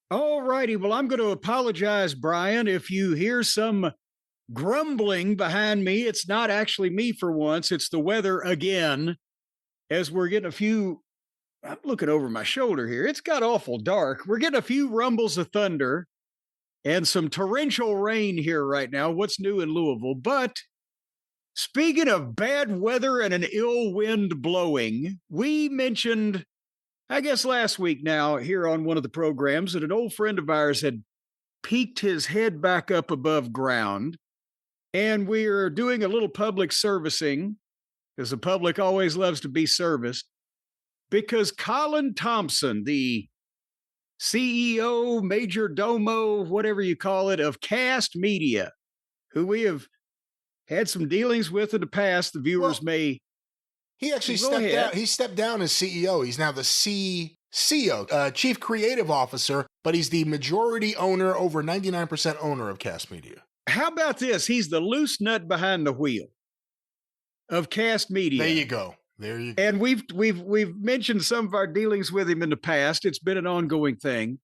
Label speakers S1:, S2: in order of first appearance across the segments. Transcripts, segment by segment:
S1: All righty. Well, I'm going to apologize, Brian, if you hear some grumbling behind me. It's not actually me for once. It's the weather again, as we're getting a few. I'm looking over my shoulder here. It's got awful dark. We're getting a few rumbles of thunder and some torrential rain here right now. What's new in Louisville? But speaking of bad weather and an ill wind blowing, we mentioned, I guess last week now, here on one of the programs, that an old friend of ours had peeked his head back up above ground. And we're doing a little public servicing because the public always loves to be serviced. Because Colin Thomson, the CEO, major domo, whatever you call it, of Kast Media, who we have had some dealings with in the past, the viewers
S2: Well,
S1: may
S2: he actually
S1: go
S2: stepped down.
S1: ahead.
S2: He stepped down as CEO. He's now the CEO, Chief Creative Officer, but he's the majority owner, over 99% owner of Cast Media.
S1: How about this? He's the loose nut behind the wheel of Kast Media.
S2: There you go. There you go.
S1: And we've mentioned some of our dealings with him in the past. It's been an ongoing thing.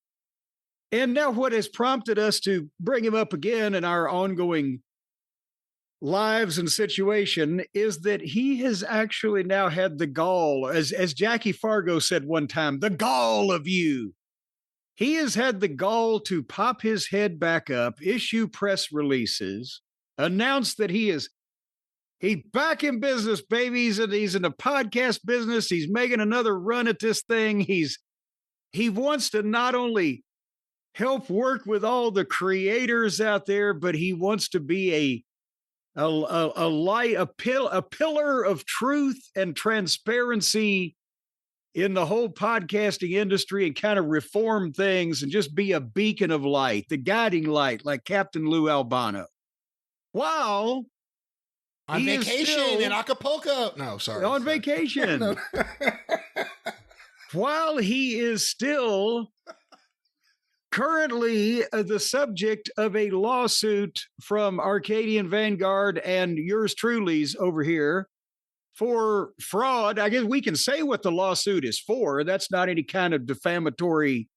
S1: And now what has prompted us to bring him up again in our ongoing lives and situation is that he has actually now had the gall, as Jackie Fargo said one time, the gall of you. He has had the gall to pop his head back up, issue press releases, announce that he's back in business, babies, and he's in the podcast business. He's making another run at this thing. He wants to not only help work with all the creators out there, but he wants to be a light, a pillar of truth and transparency in the whole podcasting industry and kind of reform things and just be a beacon of light, the guiding light, like Captain Lou Albano. While
S2: On
S1: he is
S2: vacation
S1: still
S2: in Acapulco. No, sorry.
S1: on vacation.
S2: No.
S1: While he is still currently the subject of a lawsuit from Arcadian Vanguard and yours truly's over here for fraud. I guess we can say what the lawsuit is for. That's not any kind of defamatory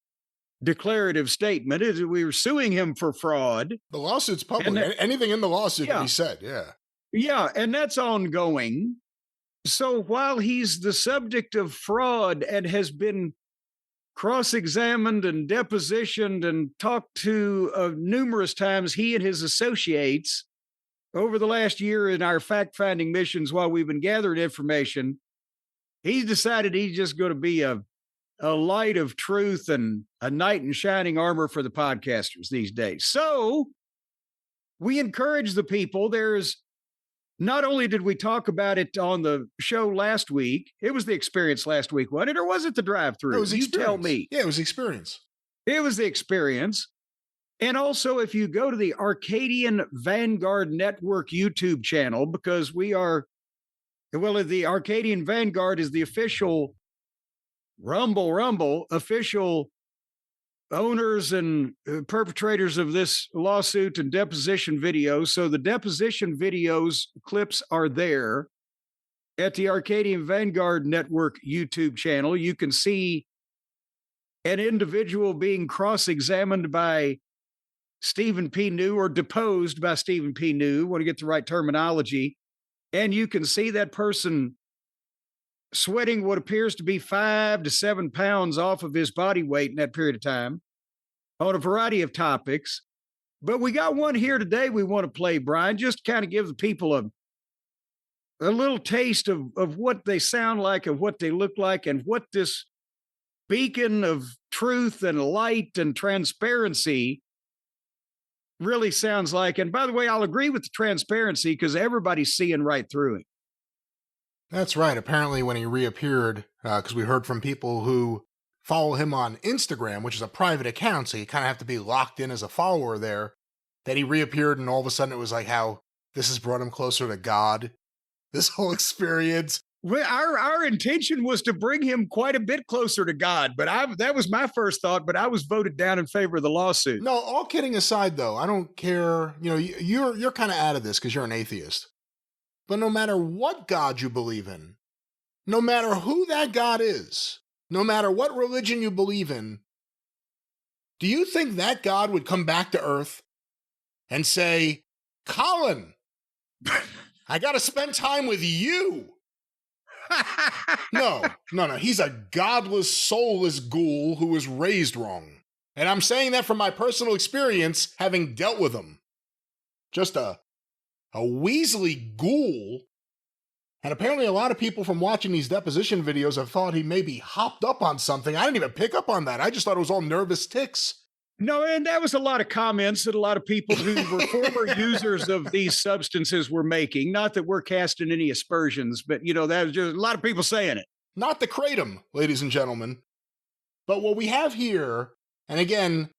S1: declarative statement. We were suing him for fraud.
S2: The lawsuit's public. Anything in the lawsuit can be said, yeah.
S1: Yeah, and that's ongoing. So while he's the subject of fraud and has been cross-examined and depositioned and talked to numerous times, he and his associates over the last year in our fact-finding missions while we've been gathering information, he's decided he's just going to be a light of truth and a knight in shining armor for the podcasters these days. So we encourage the people. There's not only did we talk about it on the show last week, it was the experience last week, wasn't it? Or was it the drive-through?
S2: It was
S1: you tell me.
S2: Yeah, it was experience.
S1: It was the experience. And also, if you go to the Arcadian Vanguard Network YouTube channel, because we are, well, the Arcadian Vanguard is the official Rumble official owners and perpetrators of this lawsuit and deposition videos. So the deposition videos clips are there at the Arcadian Vanguard Network YouTube channel. You can see an individual being cross-examined by Stephen P. New or deposed by Stephen P. New. Want to get the right terminology. And you can see that person sweating what appears to be 5 to 7 pounds off of his body weight in that period of time on a variety of topics. But we got one here today we want to play, Brian, just to kind of give the people a little taste of what they sound like and what they look like and what this beacon of truth and light and transparency really sounds like. And by the way, I'll agree with the transparency because everybody's seeing right through it.
S2: That's right. Apparently when he reappeared, because we heard from people who follow him on Instagram, which is a private account, so you kind of have to be locked in as a follower there, that he reappeared and all of a sudden it was like how this has brought him closer to God, this whole experience.
S1: Well, our intention was to bring him quite a bit closer to God, but that was my first thought, but I was voted down in favor of the lawsuit.
S2: No, all kidding aside though, I don't care. You know, you're kind of out of this because you're an atheist. But no matter what God you believe in, no matter who that God is, no matter what religion you believe in, Do you think that God would come back to earth and say, Colin, I got to spend time with you? No. He's a godless, soulless ghoul who was raised wrong. And I'm saying that from my personal experience, having dealt with him. Just a Weasley ghoul. And apparently a lot of people from watching these deposition videos have thought he maybe hopped up on something. I didn't even pick up on that. I just thought it was all nervous tics.
S1: No, and that was a lot of comments that a lot of people who were former users of these substances were making. Not that we're casting any aspersions, but, that was just a lot of people saying it.
S2: Not the kratom, ladies and gentlemen. But what we have here, and again,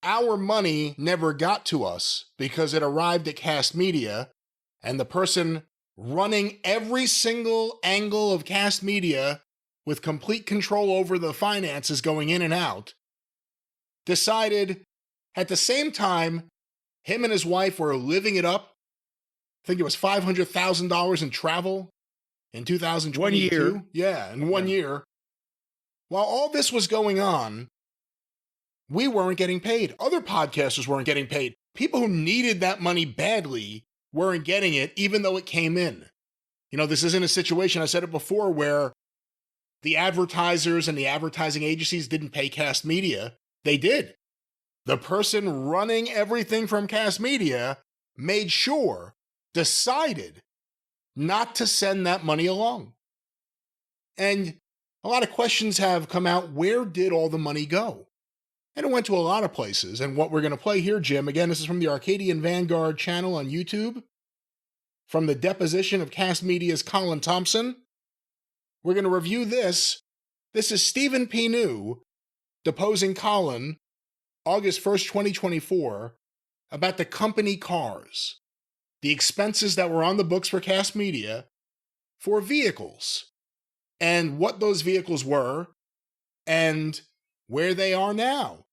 S2: our money never got to us because it arrived at Kast Media, and the person running every single angle of Kast Media with complete control over the finances going in and out, decided at the same time him and his wife were living it up. I think it was $500,000 in travel in 2022.
S1: 1 year.
S2: Yeah, in 1 year. While all this was going on, we weren't getting paid. Other podcasters weren't getting paid. People who needed that money badly weren't getting it, even though it came in. This isn't a situation, I said it before, where the advertisers and the advertising agencies didn't pay Kast Media. They did. The person running everything from Kast Media decided not to send that money along. And a lot of questions have come out, where did all the money go? And it went to a lot of places. And what we're going to play here, Jim, again, this is from the Arcadian Vanguard channel on YouTube, from the deposition of Kast Media's Colin Thomson. We're going to review this. This is Stephen P. New deposing Colin, August 1st, 2024, about the company cars, the expenses that were on the books for Kast Media for vehicles, and what those vehicles were, and where they are now.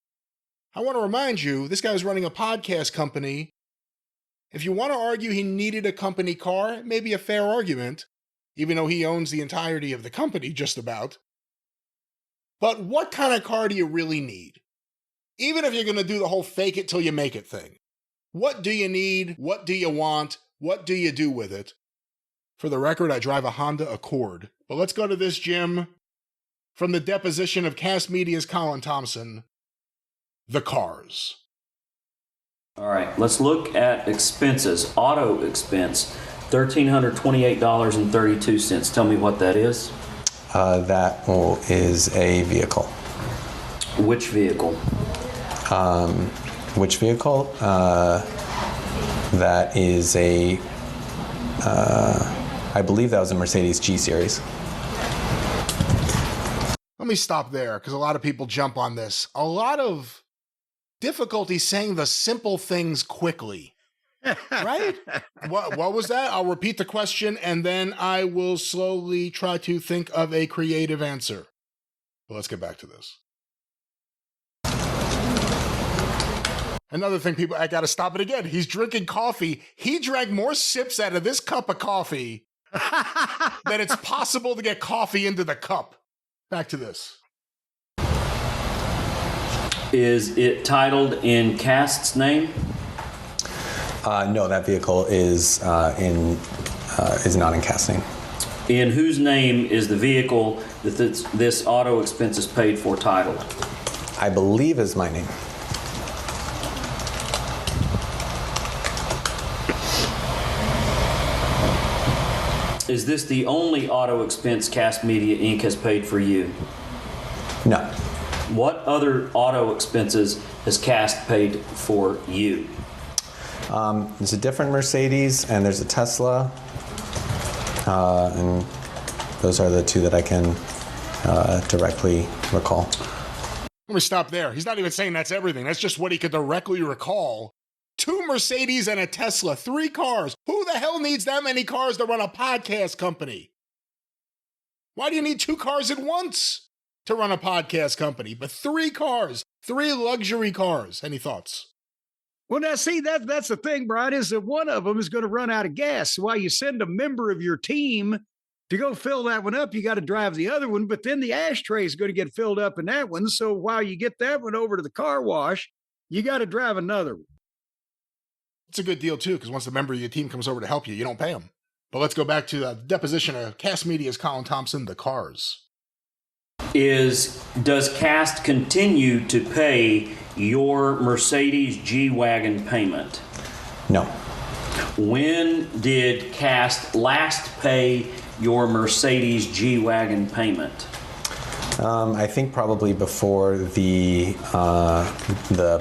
S2: I want to remind you, this guy was running a podcast company. If you want to argue he needed a company car, it may be a fair argument, even though he owns the entirety of the company, just about. But what kind of car do you really need? Even if you're going to do the whole fake it till you make it thing. What do you need? What do you want? What do you do with it? For the record, I drive a Honda Accord. But let's go to this, Jim. From the deposition of Kast Media's Colin Thomson, the cars.
S3: All right, let's look at expenses. Auto expense, $1,328.32. Tell me what that is.
S4: That is a vehicle.
S3: Which vehicle?
S4: Which vehicle? That is a, I believe that was a Mercedes G-Series.
S2: Let me stop there, because a lot of people jump on this. A lot of difficulty saying the simple things quickly. Right? What was that? I'll repeat the question, and then I will slowly try to think of a creative answer. But let's get back to this. Another thing, people, I gotta stop it again. He's drinking coffee. He drank more sips out of this cup of coffee than it's possible to get coffee into the cup. Back to this.
S3: Is it titled in Kast's name?
S4: No, that vehicle is not in Kast's name.
S3: In whose name is the vehicle that this auto expense is paid for titled?
S4: I believe is my name.
S3: Is this the only auto expense Kast Media Inc. has paid for you?
S4: No.
S3: What other auto expenses has Kast paid for you?
S4: There's a different Mercedes and there's a Tesla. And those are the two that I can directly recall.
S2: Let me stop there. He's not even saying that's everything. That's just what he could directly recall. 2 Mercedes and a Tesla, 3 cars. Who the hell needs that many cars to run a podcast company? Why do you need 2 cars at once to run a podcast company? But 3 cars, 3 luxury cars. Any thoughts?
S1: Well, now, see, that's the thing, Brian, is that one of them is going to run out of gas. While you send a member of your team to go fill that one up, you got to drive the other one, but then the ashtray is going to get filled up in that one. So while you get that one over to the car wash, you got to drive another one.
S2: It's a good deal, too, because once a member of your team comes over to help you, you don't pay them. But let's go back to the deposition of Kast Media's Colin Thomson, the cars.
S3: Does Kast continue to pay your Mercedes G-Wagon payment?
S4: No.
S3: When did Kast last pay your Mercedes G-Wagon payment?
S4: I think probably before the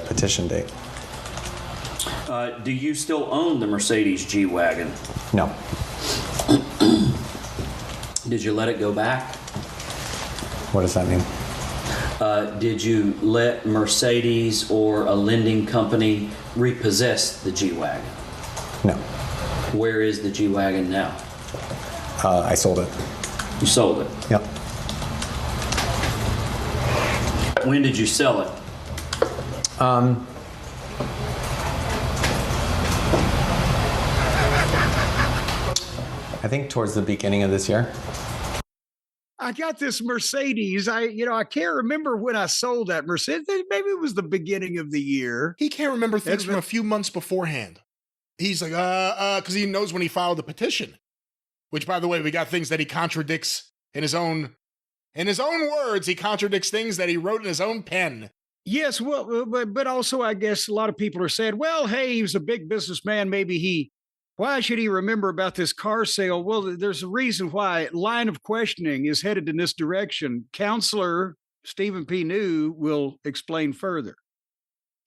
S4: petition date.
S3: Do you still own the Mercedes G-Wagon?
S4: No.
S3: Did you let it go back?
S4: What does that mean?
S3: Did you let Mercedes or a lending company repossess the G-Wagon?
S4: No.
S3: Where is the G-Wagon now?
S4: I sold it.
S3: You sold it?
S4: Yep.
S3: When did you sell it?
S4: I think towards the beginning of this year.
S1: I got this Mercedes. I can't remember when I sold that Mercedes. Maybe it was the beginning of the year.
S2: He can't remember things from a few months beforehand. He's like, because he knows when he filed the petition. Which, by the way, we got things that he contradicts in his own words. He contradicts things that he wrote in his own pen.
S1: Yes, well, but also I guess a lot of people are saying, well, hey, he was a big businessman. Why should he remember about this car sale? Well, there's a reason why. Line of questioning is headed in this direction. Counselor Stephen P. New will explain further.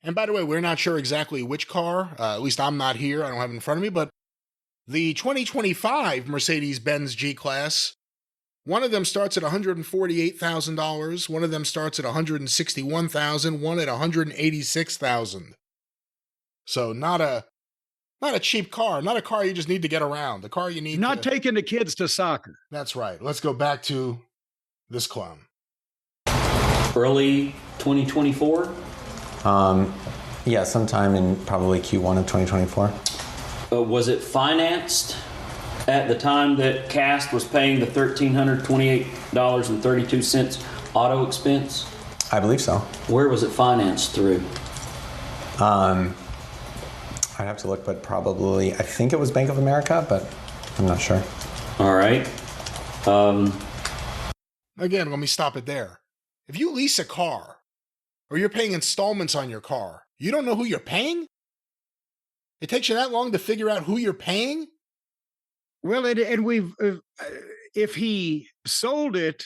S2: And by the way, we're not sure exactly which car. At least I'm not here. I don't have it in front of me. But the 2025 Mercedes-Benz G-Class, one of them starts at $148,000. One of them starts at $161,000. One at $186,000. So not a cheap car. Not a car you just need to get around. The car you need
S1: Not taking the kids to soccer.
S2: That's right. Let's go back to this clown.
S3: Early 2024?
S4: Yeah, sometime in probably Q1 of 2024.
S3: Was it financed at the time that Kast was paying the $1,328.32 auto expense?
S4: I believe so.
S3: Where was it financed through?
S4: I'd have to look, but probably, I think it was Bank of America, but I'm not sure.
S3: All right.
S2: Again, let me stop it there. If you lease a car, or you're paying installments on your car, you don't know who you're paying? It takes you that long to figure out who you're paying?
S1: Well, and we've, if he sold it,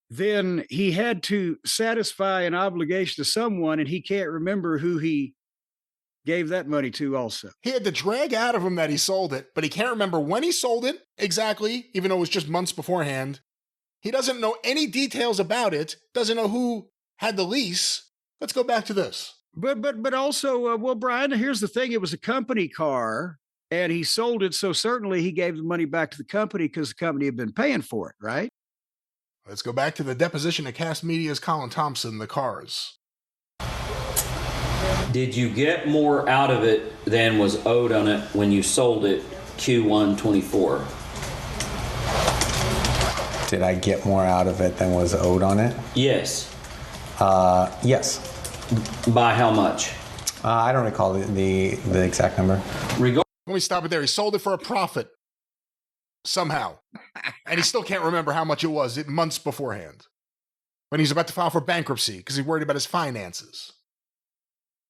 S1: then he had to satisfy an obligation to someone, and he can't remember who he gave that money to also.
S2: He had to drag out of him that he sold it, but he can't remember when he sold it exactly, even though it was just months beforehand. He doesn't know any details about it, doesn't know who had the lease. Let's go back to this.
S1: But also, well, Brian, here's the thing. It was a company car, and he sold it, so certainly he gave the money back to the company because the company had been paying for it, right?
S2: Let's go back to the deposition of Kast Media's Colin Thomson, the cars.
S3: Did you get more out of it than was owed on it when you sold it Q1 24?
S4: Did I get more out of it than was owed on it?
S3: Yes.
S4: Yes.
S3: By how much?
S4: I don't recall the exact number.
S2: Let me stop it there. He sold it for a profit. Somehow. And he still can't remember how much it was months beforehand. When he's about to file for bankruptcy because he's worried about his finances.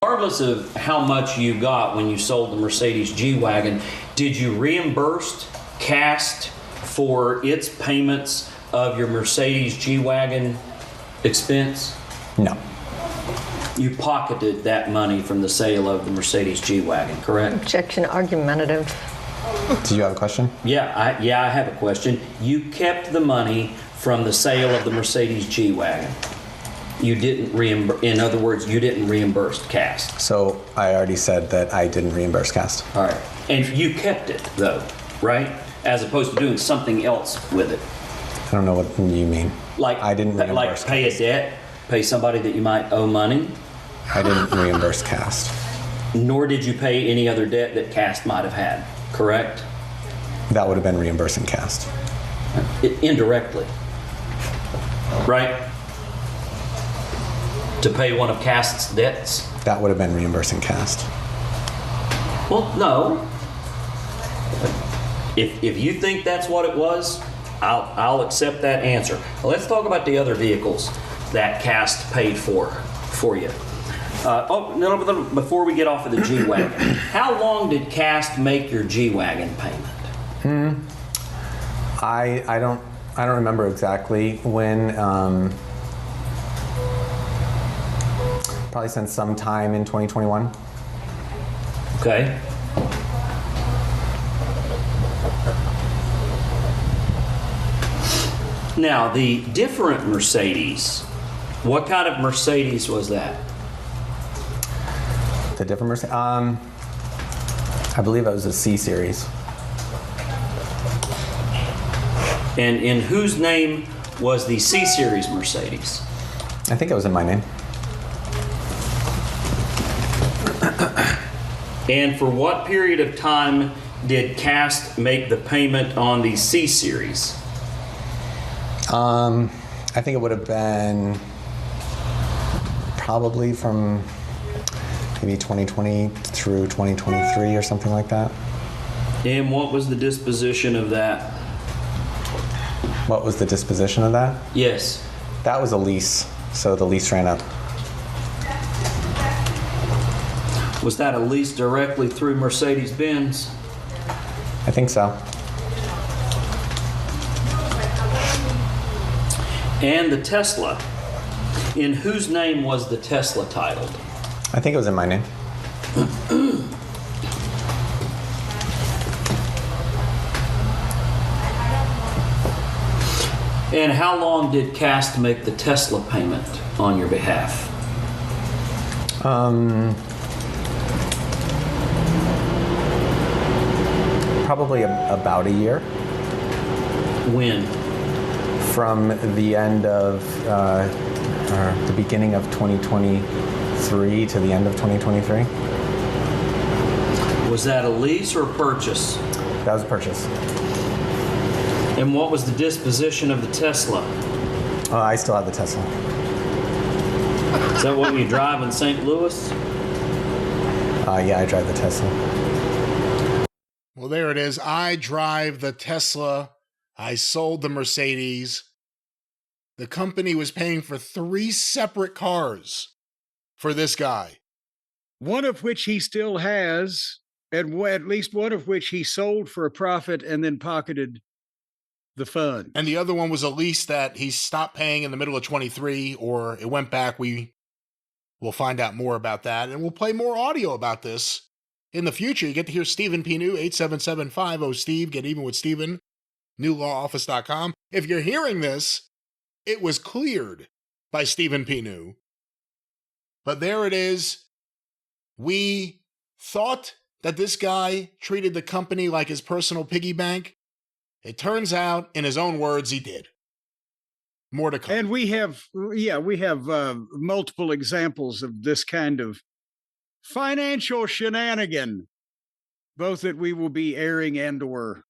S3: Regardless of how much you got when you sold the Mercedes G-Wagon, did you reimburse Kast for its payments of your Mercedes G-Wagon expense?
S4: No.
S3: You pocketed that money from the sale of the Mercedes G-Wagon, correct?
S5: Objection argumentative.
S4: Did you have a question?
S3: Yeah, I have a question. You kept the money from the sale of the Mercedes G-Wagon. You didn't reimburse. In other words, you didn't reimburse Kast.
S4: So I already said that I didn't reimburse Kast.
S3: All right, and you kept it though, right? As opposed to doing something else with it.
S4: I don't know what you mean.
S3: Like
S4: I didn't reimburse.
S3: Like pay a debt, pay somebody that you might owe money.
S4: I didn't reimburse Kast.
S3: Nor did you pay any other debt that Kast might have had. Correct?
S4: That would have been reimbursing Kast.
S3: Indirectly, right? To pay one of Kast's debts?
S4: That would have been reimbursing Kast.
S3: Well, no. If you think that's what it was, I'll accept that answer. Let's talk about the other vehicles that Kast paid for you. No, before we get off of the G-Wagon, how long did Kast make your G-Wagon payment?
S4: I don't remember exactly when. Probably since sometime in 2021.
S3: Okay. Now, the different Mercedes, what kind of Mercedes was that?
S4: The different Mercedes? I believe it was a C series.
S3: And in whose name was the C series Mercedes?
S4: I think it was in my name.
S3: And for what period of time did Kast make the payment on the C series?
S4: I think it would have been probably from maybe 2020 through 2023 or something like that.
S3: And what was the disposition of that?
S4: What was the disposition of that?
S3: Yes.
S4: That was a lease, so the lease ran up.
S3: Was that a lease directly through Mercedes-Benz?
S4: I think so.
S3: And the Tesla, in whose name was the Tesla titled?
S4: I think it was in my name.
S3: And how long did Kast make the Tesla payment on your behalf?
S4: Probably about a year.
S3: When?
S4: From the end of, the beginning of 2023 to the end of 2023.
S3: Was that a lease or a purchase?
S4: That was a purchase.
S3: And what was the disposition of the Tesla?
S4: I still have the Tesla.
S3: Is that what you drive in St. Louis?
S4: Yeah, I drive the Tesla.
S2: Well, there it is. I drive the Tesla. I sold the Mercedes. The company was paying for 3 separate cars for this guy.
S1: One of which he still has, and at least one of which he sold for a profit and then pocketed the fund.
S2: And the other one was a lease that he stopped paying in the middle of 23, or it went back. We will find out more about that, and we'll play more audio about this in the future. You get to hear Stephen P. New, 877-50-STEVE. Get even with Stephen, newlawoffice.com. If you're hearing this, it was cleared by Stephen P. New. But there it is. We thought that this guy treated the company like his personal piggy bank. It turns out, in his own words, he did. More to come.
S1: And we have multiple examples of this kind of financial shenanigan, both that we will be airing and or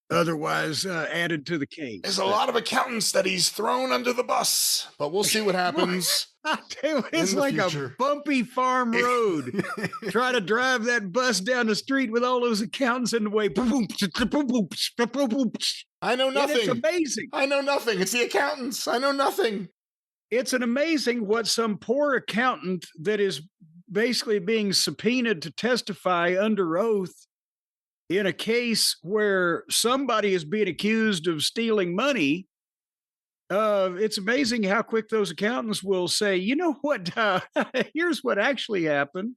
S1: otherwise added to the case.
S2: There's a lot of accountants that he's thrown under the bus, but we'll see what happens.
S1: It's like
S2: future.
S1: A bumpy farm road. Try to drive that bus down the street with all those accountants in the way.
S2: I know nothing.
S1: And it's amazing.
S2: I know nothing. It's the accountants. I know nothing.
S1: It's an amazing what some poor accountant that is basically being subpoenaed to testify under oath in a case where somebody is being accused of stealing money. It's amazing how quick those accountants will say, you know what, here's what actually happened.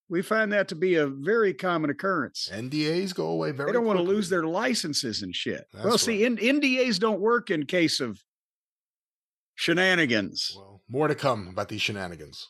S1: We find that to be a very common occurrence.
S2: NDAs go away very quickly.
S1: They don't want to lose their licenses and shit.
S2: That's
S1: well, see,
S2: right.
S1: NDAs don't work in case of shenanigans.
S2: Well, more to come about these shenanigans.